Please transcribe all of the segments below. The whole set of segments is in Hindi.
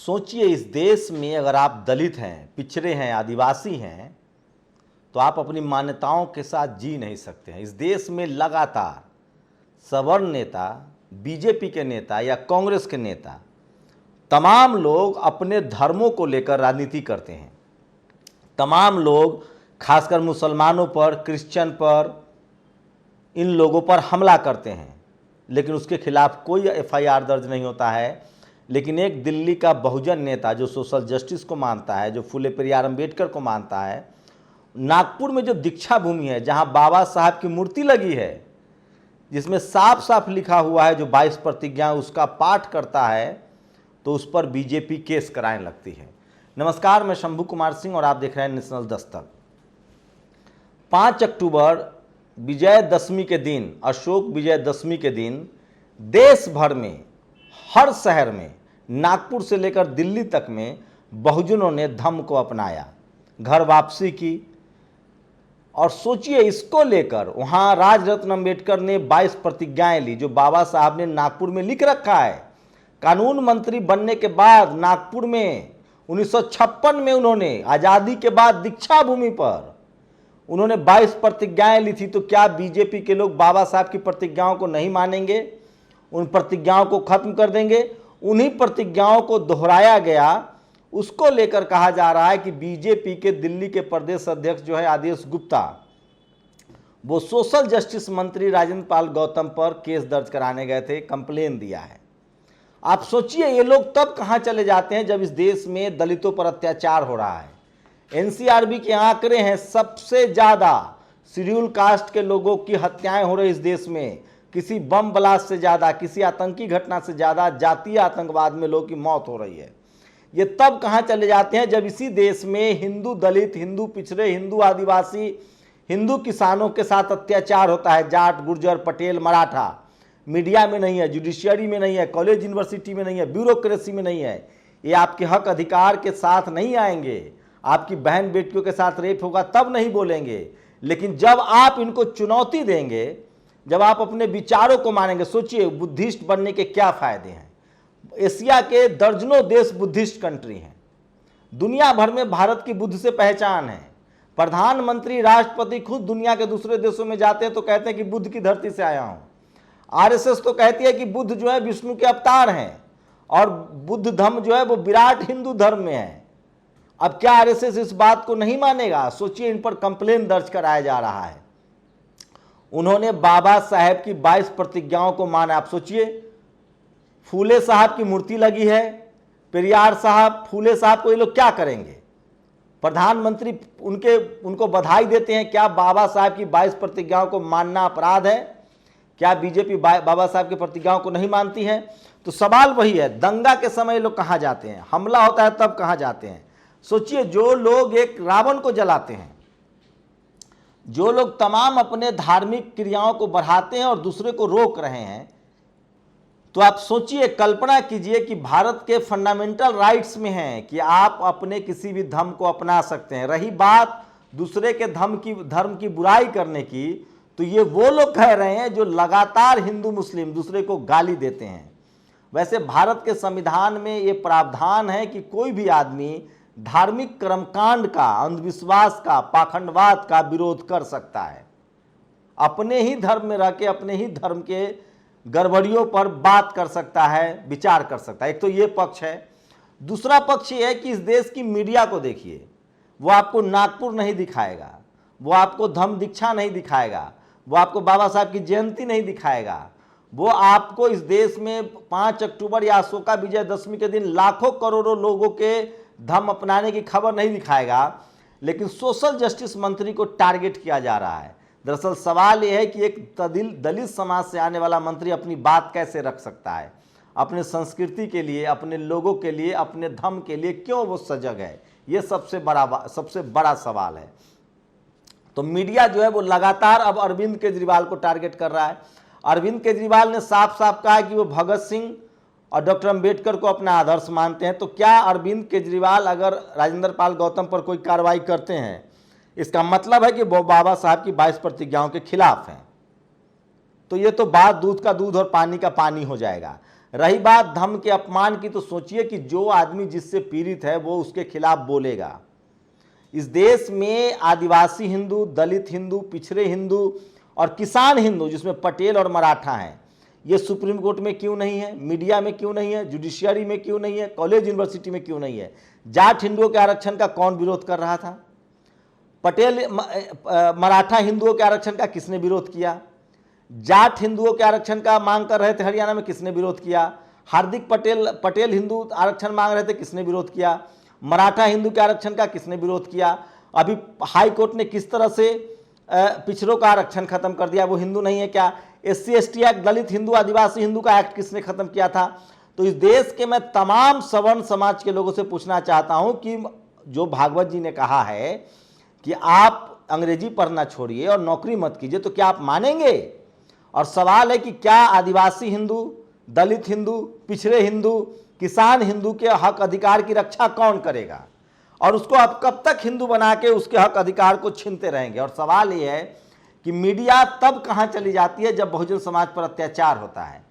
सोचिए, इस देश में अगर आप दलित हैं, पिछड़े हैं, आदिवासी हैं, तो आप अपनी मान्यताओं के साथ जी नहीं सकते हैं। इस देश में लगातार सवर्ण नेता, बीजेपी के नेता या कांग्रेस के नेता, तमाम लोग अपने धर्मों को लेकर राजनीति करते हैं। तमाम लोग खासकर मुसलमानों पर, क्रिश्चियन पर, इन लोगों पर हमला करते हैं, लेकिन उसके खिलाफ कोई एफआईआर दर्ज नहीं होता है। लेकिन एक दिल्ली का बहुजन नेता जो सोशल जस्टिस को मानता है, जो फूले पेरियार अम्बेडकर को मानता है, नागपुर में जो दीक्षा भूमि है, जहां बाबा साहब की मूर्ति लगी है, जिसमें साफ साफ लिखा हुआ है जो 22 प्रतिज्ञा, उसका पाठ करता है, तो उस पर बीजेपी केस कराने लगती है। नमस्कार, मैं शंभू कुमार सिंह और आप देख रहे हैं नेशनल दस्तक। 5 अक्टूबर विजयदशमी के दिन, अशोक विजयदशमी के दिन, देश भर में, हर शहर में, नागपुर से लेकर दिल्ली तक में बहुजनों ने धम्म को अपनाया, घर वापसी की। और सोचिए, इसको लेकर वहाँ राजरत्न अम्बेडकर ने 22 प्रतिज्ञाएं ली, जो बाबा साहब ने नागपुर में लिख रखा है। कानून मंत्री बनने के बाद नागपुर में 1956 में उन्होंने आज़ादी के बाद दीक्षा भूमि पर उन्होंने 22 प्रतिज्ञाएं ली थी। तो क्या बीजेपी के लोग बाबा साहब की प्रतिज्ञाओं को नहीं मानेंगे, उन प्रतिज्ञाओं को खत्म कर देंगे? उन्हीं प्रतिज्ञाओं को दोहराया गया। उसको लेकर कहा जा रहा है कि बीजेपी के दिल्ली के प्रदेश अध्यक्ष जो है आदेश गुप्ता, वो सोशल जस्टिस मंत्री राजेंद्र पाल गौतम पर केस दर्ज कराने गए थे, कंप्लेन दिया है। आप सोचिए, ये लोग तब कहां चले जाते हैं जब इस देश में दलितों पर अत्याचार हो रहा है। एनसीआरबी के आंकड़े हैं, सबसे ज्यादा शेड्यूल कास्ट के लोगों की हत्याएं हो रही इस देश में। किसी बम ब्लास्ट से ज्यादा, किसी आतंकी घटना से ज्यादा जातीय आतंकवाद में लोगों की मौत हो रही है। ये तब कहां चले जाते हैं जब इसी देश में हिंदू दलित, हिंदू पिछड़े, हिंदू आदिवासी, हिंदू किसानों के साथ अत्याचार होता है। जाट, गुर्जर, पटेल, मराठा मीडिया में नहीं है, जुडिशियरी में नहीं है, कॉलेज यूनिवर्सिटी में नहीं है, ब्यूरोक्रेसी में नहीं है। ये आपके हक अधिकार के साथ नहीं आएंगे। आपकी बहन बेटियों के साथ रेप होगा तब नहीं बोलेंगे, लेकिन जब आप इनको चुनौती देंगे, जब आप अपने विचारों को मानेंगे। सोचिए, बुद्धिस्ट बनने के क्या फायदे हैं। एशिया के दर्जनों देश बुद्धिस्ट कंट्री हैं। दुनिया भर में भारत की बुद्ध से पहचान है। प्रधानमंत्री, राष्ट्रपति खुद दुनिया के दूसरे देशों में जाते हैं तो कहते हैं कि बुद्ध की धरती से आया हूं। आरएसएस तो कहती है कि बुद्ध जो है विष्णु के अवतार हैं, और बुद्ध धर्म जो है वो विराट हिंदू धर्म में है। अब क्या आरएसएस इस बात को नहीं मानेगा? सोचिए, इन पर कंप्लेन दर्ज कराया जा रहा है। उन्होंने बाबा साहेब की 22 प्रतिज्ञाओं को माना। आप सोचिए, फूले साहब की मूर्ति लगी है, पेरियार साहब, फूले साहब को ये लोग क्या करेंगे? प्रधानमंत्री उनको बधाई देते हैं। क्या बाबा साहब की 22 प्रतिज्ञाओं को मानना अपराध है? क्या बीजेपी बाबा साहब की प्रतिज्ञाओं को नहीं मानती है? तो सवाल वही है, दंगा के समय लोग कहां जाते हैं, हमला होता है तब कहां जाते हैं? सोचिए, जो लोग एक रावण को जलाते हैं, जो लोग तमाम अपने धार्मिक क्रियाओं को बढ़ाते हैं और दूसरे को रोक रहे हैं, तो आप सोचिए, कल्पना कीजिए कि भारत के फंडामेंटल राइट्स में है कि आप अपने किसी भी धर्म को अपना सकते हैं। रही बात दूसरे के धर्म की बुराई करने की, तो ये वो लोग कह रहे हैं जो लगातार हिंदू मुस्लिम दूसरे को गाली देते हैं। वैसे भारत के संविधान में ये प्रावधान है कि कोई भी आदमी धार्मिक कर्मकांड का, अंधविश्वास का, पाखंडवाद का विरोध कर सकता है। अपने ही धर्म में रह के अपने ही धर्म के गड़बड़ियों पर बात कर सकता है, विचार कर सकता है। एक तो ये पक्ष है। दूसरा पक्ष ये है कि इस देश की मीडिया को देखिए, वो आपको नागपुर नहीं दिखाएगा, वो आपको धम्म दीक्षा नहीं दिखाएगा, वो आपको बाबा साहब की जयंती नहीं दिखाएगा, वो आपको इस देश में 5 अक्टूबर या अशोका विजयदशमी के दिन लाखों करोड़ों लोगों के धर्म अपनाने की खबर नहीं दिखाएगा। लेकिन सोशल जस्टिस मंत्री को टारगेट किया जा रहा है। दरअसल सवाल यह है कि एक दलित समाज से आने वाला मंत्री अपनी बात कैसे रख सकता है? अपने संस्कृति के लिए, अपने लोगों के लिए, अपने धर्म के लिए क्यों वो सजग है? ये सबसे बड़ा सवाल है। तो मीडिया जो है वो लगातार अब अरविंद केजरीवाल को टारगेट कर रहा है। अरविंद केजरीवाल ने साफ साफ कहा कि वो भगत सिंह और डॉक्टर अंबेडकर को अपना आदर्श मानते हैं। तो क्या अरविंद केजरीवाल अगर राजेंद्र पाल गौतम पर कोई कार्रवाई करते हैं, इसका मतलब है कि वो बाबा साहब की 22 प्रतिज्ञाओं के खिलाफ हैं? तो ये तो बात दूध का दूध और पानी का पानी हो जाएगा। रही बात धर्म के अपमान की, तो सोचिए कि जो आदमी जिससे पीड़ित है वो उसके खिलाफ बोलेगा। इस देश में आदिवासी हिंदू, दलित हिंदू, पिछड़े हिंदू और किसान हिंदू, जिसमें पटेल और मराठा हैं, ये सुप्रीम कोर्ट में क्यों नहीं है, मीडिया में क्यों नहीं है, जुडिशियरी में क्यों नहीं है, कॉलेज यूनिवर्सिटी में क्यों नहीं है? जाट हिंदुओं के आरक्षण का कौन विरोध कर रहा था? पटेल मराठा हिंदुओं के आरक्षण का किसने विरोध किया? जाट हिंदुओं के आरक्षण का मांग कर रहे थे हरियाणा में, किसने विरोध किया? हार्दिक पटेल हिंदू आरक्षण मांग रहे थे, किसने विरोध किया? मराठा हिंदू के आरक्षण का किसने विरोध किया? अभी हाई कोर्ट ने किस तरह से पिछड़ों का आरक्षण खत्म कर दिया? वो हिंदू नहीं है क्या? SC ST एक्ट, दलित हिंदू आदिवासी हिंदू का एक्ट किसने खत्म किया था? तो इस देश के मैं तमाम सवर्ण समाज के लोगों से पूछना चाहता हूं कि जो भागवत जी ने कहा है कि आप अंग्रेजी पढ़ना छोड़िए और नौकरी मत कीजिए, तो क्या आप मानेंगे? और सवाल है कि क्या आदिवासी हिंदू, दलित हिंदू, पिछड़े हिंदू, किसान हिंदू के हक अधिकार की रक्षा कौन करेगा? और उसको आप कब तक हिंदू बना के उसके हक अधिकार को छीनते रहेंगे? और सवाल यह है कि मीडिया तब कहां चली जाती है जब बहुजन समाज पर अत्याचार होता है।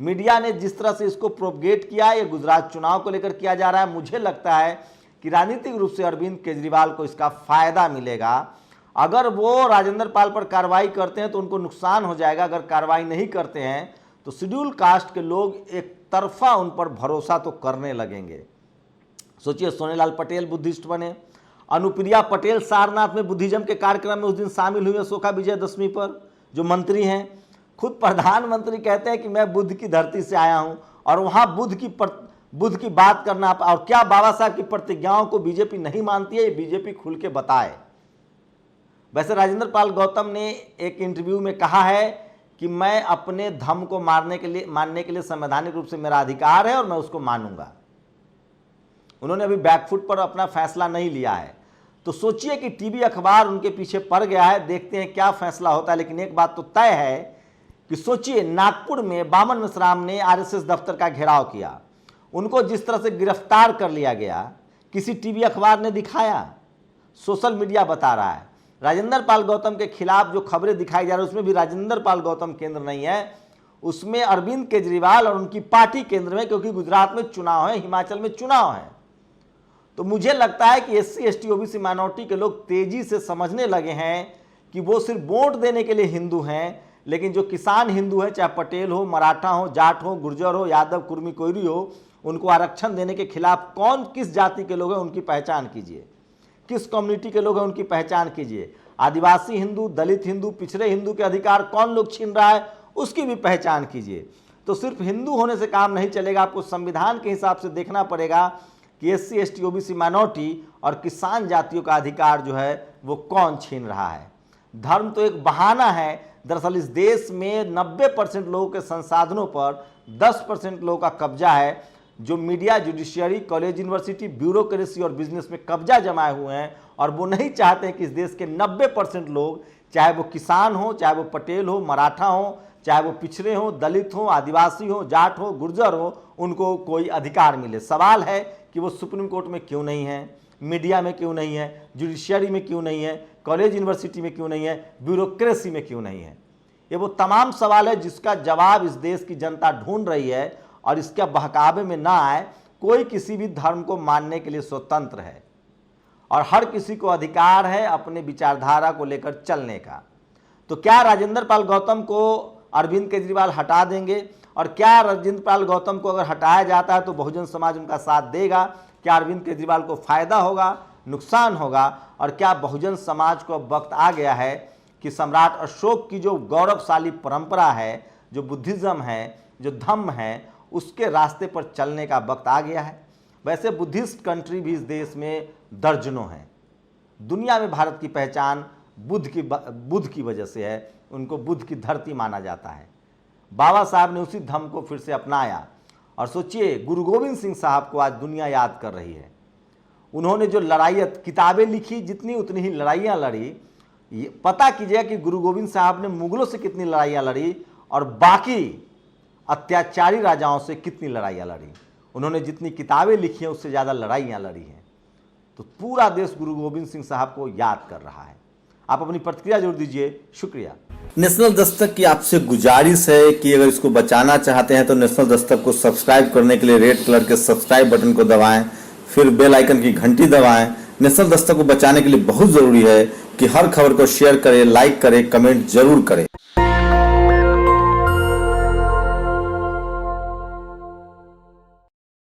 मीडिया ने जिस तरह से इसको प्रोपगेट किया, ये गुजरात चुनाव को लेकर किया जा रहा है, मुझे लगता है कि राजनीतिक रूप से अरविंद केजरीवाल को इसका फायदा मिलेगा। अगर वो राजेंद्र पाल पर कार्रवाई करते हैं तो उनको नुकसान हो जाएगा, अगर कार्रवाई नहीं करते हैं तो शेड्यूल कास्ट के लोग एक तरफा उन पर भरोसा तो करने लगेंगे। सोचिए, सोनेलाल पटेल बुद्धिस्ट बने, अनुप्रिया पटेल सारनाथ में बुद्धिज्म के कार्यक्रम में उस दिन शामिल हुई अशोका विजयदशमी पर, जो मंत्री हैं। खुद प्रधानमंत्री कहते हैं कि मैं बुद्ध की धरती से आया हूं, और वहां बुद्ध की बात करना। और क्या बाबा साहब की प्रतिज्ञाओं को बीजेपी नहीं मानती है? ये बीजेपी खुल के बताए। वैसे राजेंद्र पाल गौतम ने एक इंटरव्यू में कहा है कि मैं अपने धर्म को मानने के लिए संवैधानिक रूप से मेरा अधिकार है और मैं उसको मानूंगा। उन्होंने अभी बैकफुट पर अपना फैसला नहीं लिया है। तो सोचिए कि टीवी अखबार उनके पीछे पड़ गया है, देखते हैं क्या फैसला होता है। लेकिन एक बात तो तय है कि सोचिए, नागपुर में बामन मिश्राम ने RSS दफ्तर का घेराव किया, उनको जिस तरह से गिरफ्तार कर लिया गया, किसी टीवी अखबार ने दिखाया? सोशल मीडिया बता रहा है। राजेंद्र पाल गौतम के खिलाफ जो खबरें दिखाई जा रही है उसमें भी राजेंद्र पाल गौतम केंद्र नहीं है, उसमें अरविंद केजरीवाल और उनकी पार्टी केंद्र में, क्योंकि गुजरात में चुनाव है, हिमाचल में चुनाव है। तो मुझे लगता है कि SC ST OBC माइनॉरिटी के लोग तेजी से समझने लगे हैं कि वो सिर्फ वोट देने के लिए हिंदू हैं, लेकिन जो किसान हिंदू हैं, चाहे पटेल हो, मराठा हो, जाट हो, गुर्जर हो, यादव, कुर्मी, कोयरी हो, उनको आरक्षण देने के खिलाफ कौन किस जाति के लोग हैं उनकी पहचान कीजिए, किस कम्युनिटी के लोग हैं उनकी पहचान कीजिए। आदिवासी हिंदू, दलित हिंदू, पिछड़े हिंदू के अधिकार कौन लोग छीन रहा है उसकी भी पहचान कीजिए। तो सिर्फ हिंदू होने से काम नहीं चलेगा, आपको संविधान के हिसाब से देखना पड़ेगा कि SC ST OBC माइनॉरिटी और किसान जातियों का अधिकार जो है वो कौन छीन रहा है। धर्म तो एक बहाना है। दरअसल इस देश में 90% लोगों के संसाधनों पर 10% लोगों का कब्जा है, जो media, judiciary, college, university, bureaucracy और बिजनेस में कब्जा जमाए हुए हैं। और वो नहीं चाहते हैं कि इस देश के 90% लोग, चाहे वो किसान हो, चाहे वो पटेल हो, मराठा हो, चाहे वो पिछड़े हो, दलित हो, आदिवासी हो, जाट हो, गुर्जर हो, उनको कोई अधिकार मिले। सवाल है कि वो सुप्रीम कोर्ट में क्यों नहीं है, मीडिया में क्यों नहीं है, जुडिशियरी में क्यों नहीं है, कॉलेज यूनिवर्सिटी में क्यों नहीं है, ब्यूरोक्रेसी में क्यों नहीं है? ये वो तमाम सवाल है जिसका जवाब इस देश की जनता ढूंढ रही है। और इसके बहकावे में ना आए, कोई किसी भी धर्म को मानने के लिए स्वतंत्र है और हर किसी को अधिकार है अपने विचारधारा को लेकर चलने का। तो क्या राजेंद्र पाल गौतम को अरविंद केजरीवाल हटा देंगे? और क्या राजेंद्र पाल गौतम को अगर हटाया जाता है तो बहुजन समाज उनका साथ देगा? क्या अरविंद केजरीवाल को फायदा होगा, नुकसान होगा? और क्या बहुजन समाज को अब वक्त आ गया है कि सम्राट अशोक की जो गौरवशाली परंपरा है, जो बुद्धिज्म है, जो धम्म है, उसके रास्ते पर चलने का वक्त आ गया है? वैसे बुद्धिस्ट कंट्री भी इस देश में दर्जनों हैं। दुनिया में भारत की पहचान बुद्ध की वजह से है, उनको बुद्ध की धरती माना जाता है। बाबा साहब ने उसी धम्म को फिर से अपनाया। और सोचिए, गुरु गोविंद सिंह साहब को आज दुनिया याद कर रही है। उन्होंने जो किताबें लिखी, जितनी उतनी ही लड़ाइयाँ लड़ी। पता कीजिएगा कि गुरु गोविंद साहब ने मुगलों से कितनी लड़ाइयाँ लड़ी और बाकी अत्याचारी राजाओं से कितनी लड़ाइयाँ लड़ी। उन्होंने जितनी किताबें लिखी हैं उससे ज़्यादा लड़ाइयाँ लड़ी हैं। तो पूरा देश गुरु गोविंद सिंह साहब को याद कर रहा है। आप अपनी प्रतिक्रिया जरूर दीजिए। शुक्रिया। नेशनल दस्तक की आपसे गुजारिश है कि अगर इसको बचाना चाहते हैं तो नेशनल दस्तक को सब्सक्राइब करने के लिए रेड कलर के सब्सक्राइब बटन को दबाएं, फिर बेल आइकन की घंटी दबाएं। नेशनल दस्तक को बचाने के लिए बहुत ज़रूरी है कि हर खबर को शेयर करें, लाइक करें, कमेंट जरूर करें।